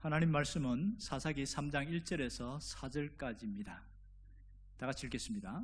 하나님 말씀은 사사기 3장 1절에서 4절까지입니다. 다 같이 읽겠습니다.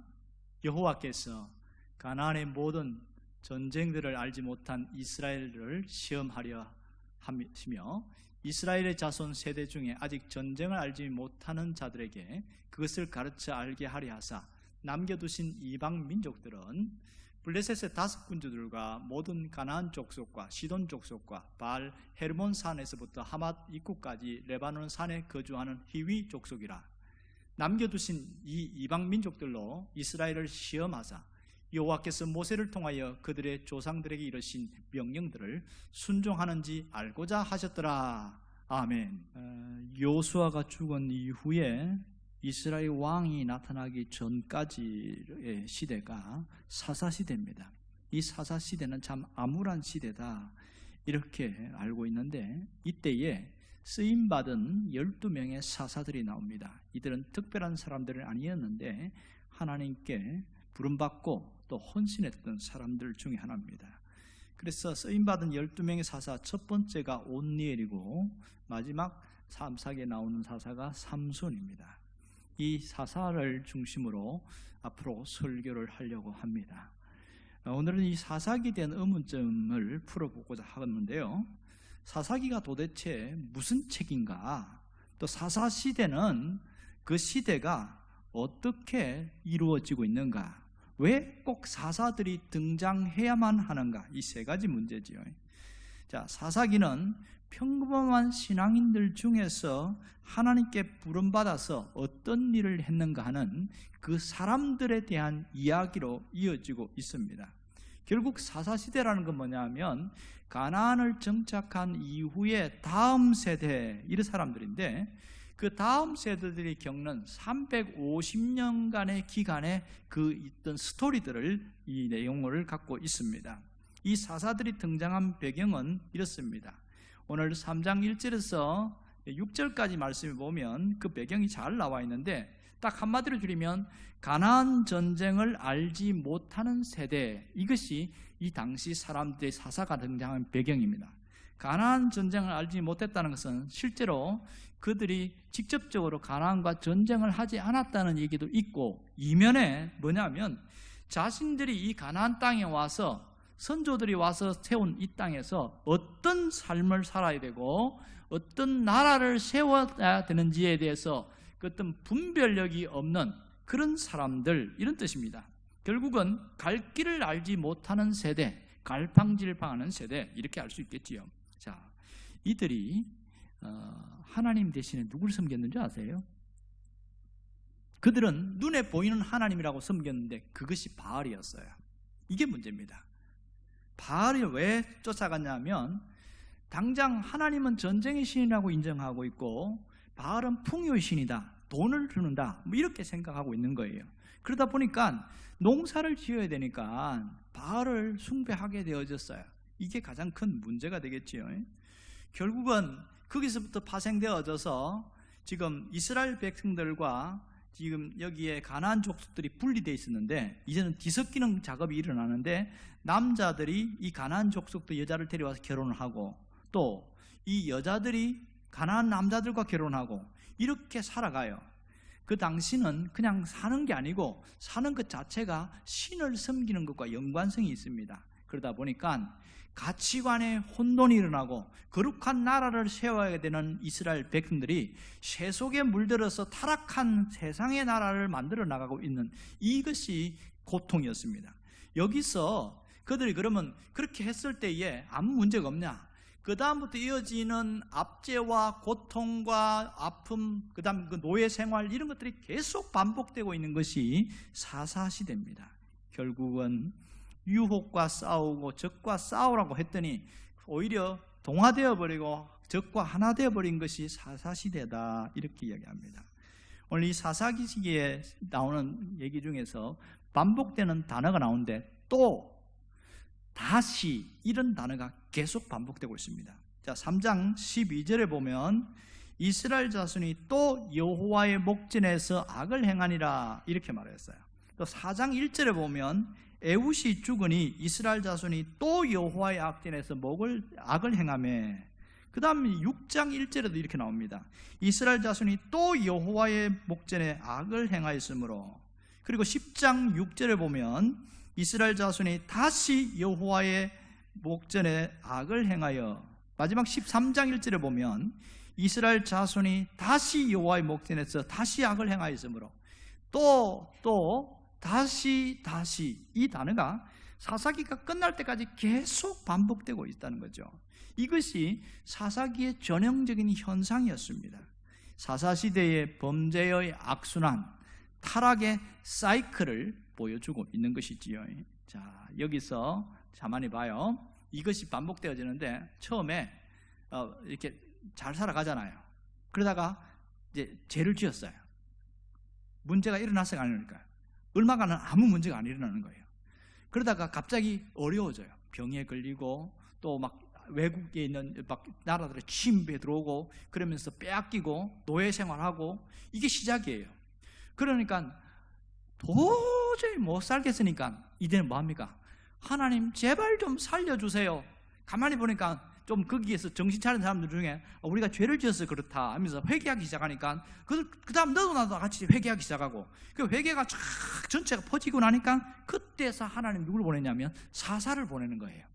여호와께서 가나안의 모든 전쟁들을 알지 못한 이스라엘을 시험하려 하시며 이스라엘의 자손 세대 중에 아직 전쟁을 알지 못하는 자들에게 그것을 가르쳐 알게 하려 하사 남겨두신 이방 민족들은 블레셋의 5군주들과 모든 가나안 족속과 시돈 족속과 바알 헤르몬 산에서부터 하맛 입구까지 레바논 산에 거주하는 히위 족속이라. 남겨두신 이 이방 민족들로 이스라엘을 시험하사 여호와께서 모세를 통하여 그들의 조상들에게 이르신 명령들을 순종하는지 알고자 하셨더라. 아멘. 요수아가 죽은 이후에 이스라엘 왕이 나타나기 전까지의 시대가 사사시대입니다. 이 사사시대는 참 암울한 시대다 이렇게 알고 있는데, 이때에 쓰임받은 12명의 사사들이 나옵니다. 이들은 특별한 사람들은 아니었는데 하나님께 부름받고 또 헌신했던 사람들 중에 하나입니다. 그래서 쓰임받은 12명의 사사, 첫 번째가 온니엘이고 마지막 3, 4기에 나오는 사사가 삼손입니다. 이 사사를 중심으로 앞으로 설교를 하려고 합니다. 오늘은 이 사사기에 대한 의문점을 풀어보고자 하는데요, 사사기가 도대체 무슨 책인가, 또 사사시대는 그 시대가 어떻게 이루어지고 있는가, 왜 꼭 사사들이 등장해야만 하는가, 이 세 가지 문제지요. 자, 사사기는 평범한 신앙인들 중에서 하나님께 부름받아서 어떤 일을 했는가 하는 그 사람들에 대한 이야기로 이어지고 있습니다. 결국 사사시대라는 건 뭐냐면 가나안을 정착한 이후에 다음 세대, 이런 사람들인데 그 다음 세대들이 겪는 350년간의 기간에 그 있던 스토리들을, 이 내용을 갖고 있습니다. 이 사사들이 등장한 배경은 이렇습니다. 오늘 3장 1절에서 6절까지 말씀을 보면 그 배경이 잘 나와 있는데, 딱 한마디로 줄이면 가나안 전쟁을 알지 못하는 세대, 이것이 이 당시 사람들의 사사가 등장한 배경입니다. 가나안 전쟁을 알지 못했다는 것은 실제로 그들이 직접적으로 가나안과 전쟁을 하지 않았다는 얘기도 있고, 이면에 뭐냐면 자신들이 이 가나안 땅에 와서, 선조들이 와서 세운 이 땅에서 어떤 삶을 살아야 되고 어떤 나라를 세워야 되는지에 대해서 그 어떤 분별력이 없는 그런 사람들, 이런 뜻입니다. 결국은 갈 길을 알지 못하는 세대, 갈팡질팡하는 세대, 이렇게 알 수 있겠지요. 자, 이들이 하나님 대신에 누구를 섬겼는지 아세요? 그들은 눈에 보이는 하나님이라고 섬겼는데 그것이 바알이었어요. 이게 문제입니다. 바알을 왜 쫓아갔냐면, 당장 하나님은 전쟁의 신이라고 인정하고 있고 바알은 풍요의 신이다, 돈을 주는다, 뭐 이렇게 생각하고 있는 거예요. 그러다 보니까 농사를 지어야 되니까 바알을 숭배하게 되어졌어요. 이게 가장 큰 문제가 되겠지요. 결국은 거기서부터 파생되어져서 지금 이스라엘 백성들과 지금 여기에 가나안 족속들이 분리되어 있었는데, 이제는 뒤섞이는 작업이 일어나는데, 남자들이 이 가나안 족속도 여자를 데려와서 결혼을 하고, 또 이 여자들이 가나안 남자들과 결혼하고, 이렇게 살아가요. 그 당시는 그냥 사는 게 아니고 사는 것 자체가 신을 섬기는 것과 연관성이 있습니다. 그러다 보니까 가치관의 혼돈이 일어나고 거룩한 나라를 세워야 되는 이스라엘 백성들이 세속에 물들어서 타락한 세상의 나라를 만들어 나가고 있는, 이것이 고통이었습니다. 여기서 그들이 그러면 그렇게 했을 때에 아무 문제가 없냐? 그 다음부터 이어지는 압제와 고통과 아픔, 그 다음 그 노예 생활, 이런 것들이 계속 반복되고 있는 것이 사사시대입니다. 결국은 유혹과 싸우고 적과 싸우라고 했더니 오히려 동화되어 버리고 적과 하나 되어 버린 것이 사사시대다, 이렇게 이야기합니다. 오늘 이 사사기시기에 나오는 얘기 중에서 반복되는 단어가 나오는데, 또, 다시, 이런 단어가 계속 반복되고 있습니다. 자, 3장 12절에 보면 이스라엘 자손이 또 여호와의 목전에서 악을 행하니라, 이렇게 말했어요. 또 4장 1절에 보면 에훗이 죽으니 이스라엘 자손이 또 여호와의 악전에서 악을 행하며, 그 다음에 6장 1절에도 이렇게 나옵니다. 이스라엘 자손이 또 여호와의 목전에 악을 행하였으므로. 그리고 10장 6절에 보면 이스라엘 자손이 다시 여호와의 목전에 악을 행하여, 마지막 13장 1절에 보면 이스라엘 자손이 다시 여호와의 목전에서 다시 악을 행하였으므로. 또 다시 이 단어가 사사기가 끝날 때까지 계속 반복되고 있다는 거죠. 이것이 사사기의 전형적인 현상이었습니다. 사사시대의 범죄의 악순환, 타락의 사이클을 보여주고 있는 것이지요. 자, 여기서 가만히 봐요. 이것이 반복되어지는데 처음에 이렇게 잘 살아가잖아요. 그러다가 이제 죄를 지었어요. 문제가 일어났어요, 안 일어날까요? 얼마간은 아무 문제가 안 일어나는 거예요. 그러다가 갑자기 어려워져요. 병에 걸리고 또 막 외국에 있는 막 나라들의 침입에 들어오고 그러면서 빼앗기고 노예 생활하고 이게 시작이에요. 그러니까 도저히 못 살겠으니까 이제는 뭐합니까? 하나님 제발 좀 살려주세요. 가만히 보니까 좀 거기에서 정신 차린 사람들 중에 우리가 죄를 지어서 그렇다 하면서 회개하기 시작하니까 그 다음 너도 나도 같이 회개하기 시작하고 그 회개가 쫙 전체가 퍼지고 나니까 그때서 하나님 누굴 보내냐면 사사를 보내는 거예요.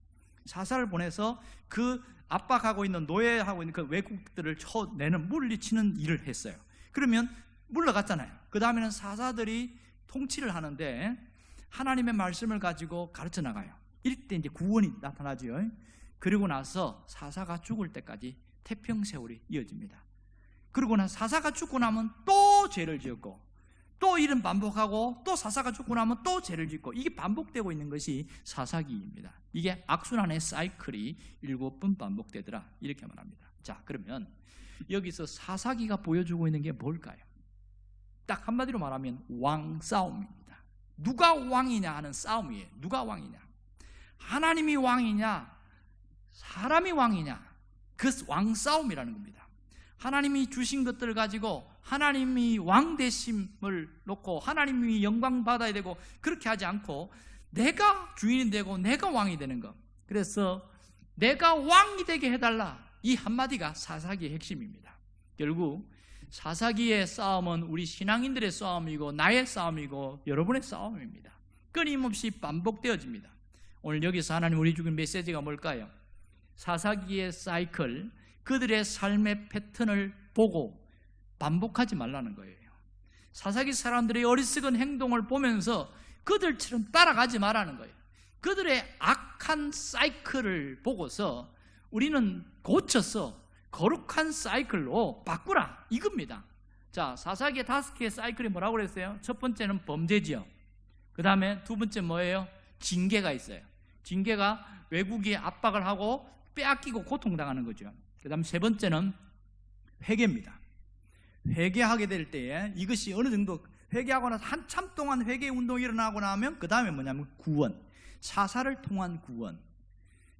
사사를 보내서 그 압박하고 있는 노예하고 있는 그 외국들을 쳐내는 물리치는 일을 했어요. 그러면 물러갔잖아요. 그 다음에는 사사들이 통치를 하는데 하나님의 말씀을 가지고 가르쳐 나가요. 이럴 때 이제 구원이 나타나죠. 그리고 나서 사사가 죽을 때까지 태평세월이 이어집니다. 그리고 나서 사사가 죽고 나면 또 죄를 지었고 또 일은 반복하고 또 사사가 죽고 나면 또 죄를 짓고 이게 반복되고 있는 것이 사사기입니다. 이게 악순환의 사이클이 7번 반복되더라 이렇게 말합니다. 자, 그러면 여기서 사사기가 보여주고 있는 게 뭘까요? 딱 한마디로 말하면 왕싸움입니다. 누가 왕이냐 하는 싸움이에요. 누가 왕이냐? 하나님이 왕이냐? 사람이 왕이냐? 그 왕싸움이라는 겁니다. 하나님이 주신 것들을 가지고 하나님이 왕 되심을 놓고 하나님이 영광 받아야 되고 그렇게 하지 않고 내가 주인이 되고 내가 왕이 되는 것. 그래서 내가 왕이 되게 해달라. 이 한마디가 사사기의 핵심입니다. 결국 사사기의 싸움은 우리 신앙인들의 싸움이고 나의 싸움이고 여러분의 싸움입니다. 끊임없이 반복되어집니다. 오늘 여기서 하나님 우리 주신 메시지가 뭘까요? 사사기의 사이클, 그들의 삶의 패턴을 보고 반복하지 말라는 거예요. 사사기 사람들의 어리석은 행동을 보면서 그들처럼 따라가지 말라는 거예요. 그들의 악한 사이클을 보고서 우리는 고쳐서 거룩한 사이클로 바꾸라 이겁니다. 자, 사사기의 5개의 사이클이 뭐라고 그랬어요? 첫 번째는 범죄지요. 그 다음에 두 번째 뭐예요? 징계가 있어요. 징계가 외국이 압박을 하고 빼앗기고 고통당하는 거죠. 그 다음 세 번째는 회개입니다. 회개하게 될 때에 이것이 어느 정도 회개하고 나서 한참 동안 회개 운동이 일어나고 나면 그 다음에 뭐냐면 구원, 사사를 통한 구원.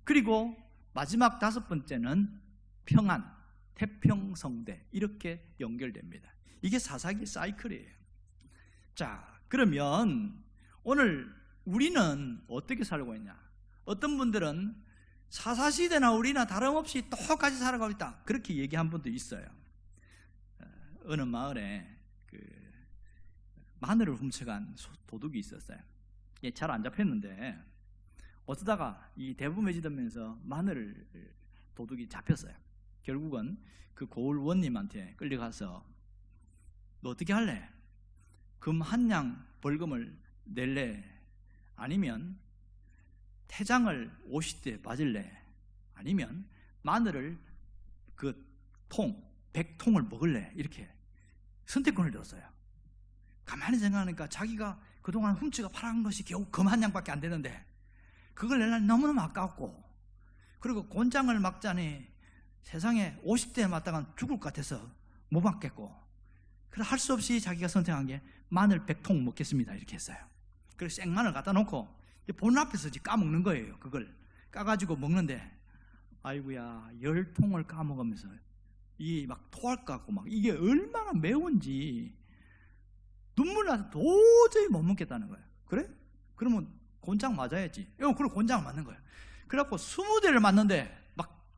그리고 마지막 5번째는 평안, 태평성대 이렇게 연결됩니다. 이게 사사기 사이클이에요. 자, 그러면 오늘 우리는 어떻게 살고 있냐? 어떤 분들은 사사시대나 우리나 다름없이 똑같이 살아가고 있다 그렇게 얘기한 분도 있어요. 어느 마을에 마늘을 훔쳐간 도둑이 있었어요. 잘 안 잡혔는데 어쩌다가 이 대범해 지면서 마늘을 도둑이 잡혔어요. 결국은 그 고을원님한테 끌려가서 너 어떻게 할래? 금 한 냥 벌금을 낼래? 아니면 태장을 50대 맞을래? 아니면 마늘을 그 100통을 먹을래? 이렇게 선택권을 줬어요. 가만히 생각하니까 자기가 그동안 훔치고 팔아간 것이 겨우 금 한 냥밖에 안 되는데 그걸 내려니 너무너무 아깝고 그리고 곤장을 막자니 세상에 50대에 맞다간 죽을 것 같아서 못 맞겠고 그래서 할 수 없이 자기가 선택한 게 마늘 100통 먹겠습니다 이렇게 했어요. 그래서 생마늘 갖다 놓고 본 앞에서 까먹는 거예요. 그걸 까가지고 먹는데 아이고야 10통을 까먹으면서 이게 막 토할 것 같고 막 이게 얼마나 매운지 눈물 나서 도저히 못 먹겠다는 거예요. 그래? 그러면 곤장 맞아야지. 그리고 곤장을 맞는 거예요. 그래갖고 20대를 맞는데 막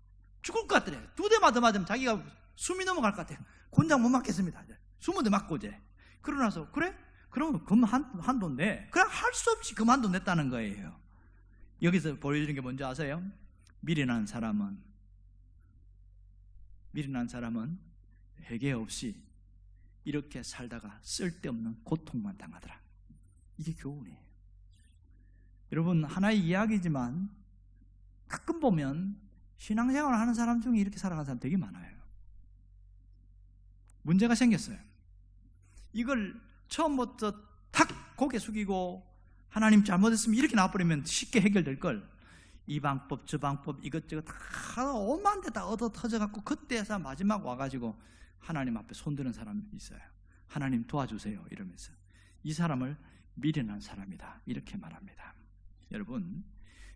죽을 것 같더래. 2대 맞으면 자기가 숨이 넘어갈 것 같아요. 곤장 못 맞겠습니다. 20대 맞고 이제. 그러고 나서 그래? 그러면 금 한도 내. 그냥 할 수 없이 금 한도 냈다는 거예요. 여기서 보여주는 게 뭔지 아세요? 미련한 사람은 회개 없이 이렇게 살다가 쓸데없는 고통만 당하더라. 이게 교훈이에요. 여러분, 하나의 이야기지만 가끔 보면 신앙생활을 하는 사람 중에 이렇게 살아가는 사람 되게 많아요. 문제가 생겼어요. 이걸 처음부터 탁 고개 숙이고 하나님 잘못했으면 이렇게 나와버리면 쉽게 해결될 걸, 이 방법 저 방법 이것저것 다 오만 데 다 얻어 터져갖고 그때서 마지막 와가지고 하나님 앞에 손드는 사람이 있어요. 하나님 도와주세요 이러면서. 이 사람을 미련한 사람이다 이렇게 말합니다. 여러분,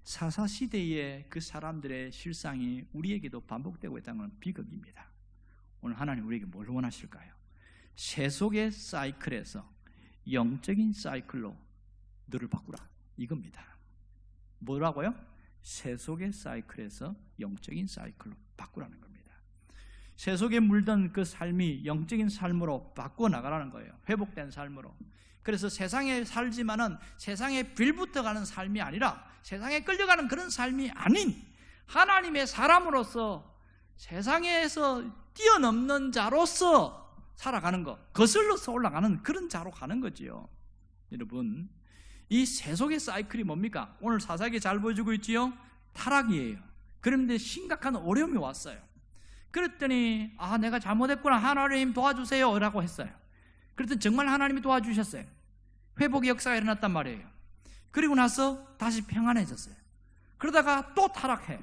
사사시대의 그 사람들의 실상이 우리에게도 반복되고 있다는 건 비극입니다. 오늘 하나님 우리에게 뭘 원하실까요? 세속의 사이클에서 영적인 사이클로 너를 바꾸라 이겁니다. 뭐라고요? 세속의 사이클에서 영적인 사이클로 바꾸라는 겁니다. 세속에 물든 그 삶이 영적인 삶으로 바꾸어 나가라는 거예요. 회복된 삶으로. 그래서 세상에 살지만은 세상에 빌붙어가는 삶이 아니라 세상에 끌려가는 그런 삶이 아닌 하나님의 사람으로서 세상에서 뛰어넘는 자로서 살아가는 것, 거슬러서 올라가는 그런 자로 가는 거지요. 여러분, 이 세속의 사이클이 뭡니까? 오늘 사사기 잘 보여주고 있지요? 타락이에요. 그런데 심각한 어려움이 왔어요. 그랬더니 내가 잘못했구나, 하나님 도와주세요 라고 했어요. 그랬더니 정말 하나님이 도와주셨어요. 회복의 역사가 일어났단 말이에요. 그리고 나서 다시 평안해졌어요. 그러다가 또 타락해.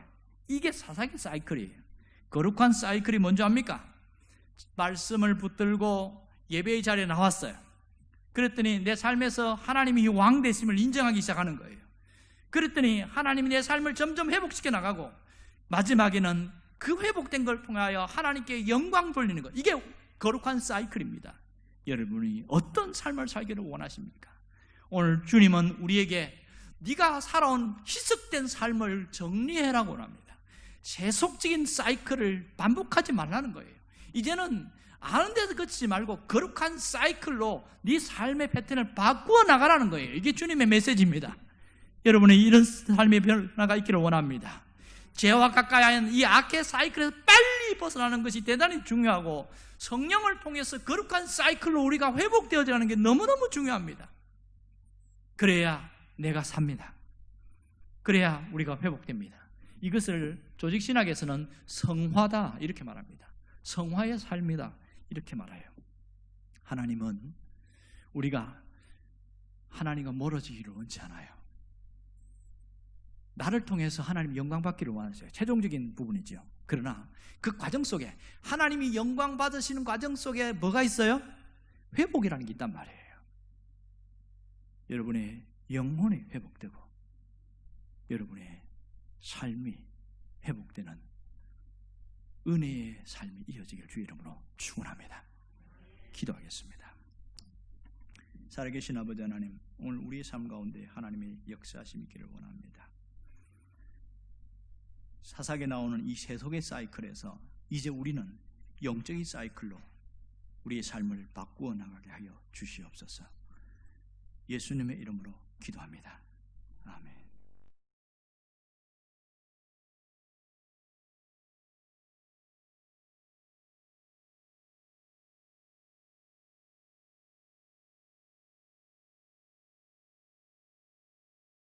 이게 사사기 사이클이에요. 거룩한 사이클이 뭔지 압니까? 말씀을 붙들고 예배의 자리에 나왔어요. 그랬더니 내 삶에서 하나님이 왕 되심을 인정하기 시작하는 거예요. 그랬더니 하나님이 내 삶을 점점 회복시켜 나가고 마지막에는 그 회복된 걸 통하여 하나님께 영광 돌리는 것, 이게 거룩한 사이클입니다. 여러분이 어떤 삶을 살기를 원하십니까? 오늘 주님은 우리에게 네가 살아온 희석된 삶을 정리해라고 합니다. 세속적인 사이클을 반복하지 말라는 거예요. 이제는 아는 데서 그치지 말고 거룩한 사이클로 네 삶의 패턴을 바꾸어 나가라는 거예요. 이게 주님의 메시지입니다. 여러분의 이런 삶의 변화가 있기를 원합니다. 죄와 가까이 하는 이 악의 사이클에서 빨리 벗어나는 것이 대단히 중요하고, 성령을 통해서 거룩한 사이클로 우리가 회복되어지는 게 너무너무 중요합니다. 그래야 내가 삽니다. 그래야 우리가 회복됩니다. 이것을 조직신학에서는 성화다 이렇게 말합니다. 성화의 삶이다 이렇게 말해요. 하나님은 우리가 하나님과 멀어지기를 원치 않아요. 나를 통해서 하나님 영광 받기를 원하세요. 최종적인 부분이죠. 그러나 그 과정 속에, 하나님이 영광 받으시는 과정 속에 뭐가 있어요? 회복이라는 게 있단 말이에요. 여러분의 영혼이 회복되고 여러분의 삶이 회복되는 은혜의 삶이 이어지길 주의 이름으로 축원합니다. 기도하겠습니다. 살아계신 아버지 하나님, 오늘 우리의 삶 가운데 하나님의 역사하심이 있기를 원합니다. 사사기에 나오는 이 세속의 사이클에서 이제 우리는 영적인 사이클로 우리의 삶을 바꾸어 나가게 하여 주시옵소서. 예수님의 이름으로 기도합니다. 아멘.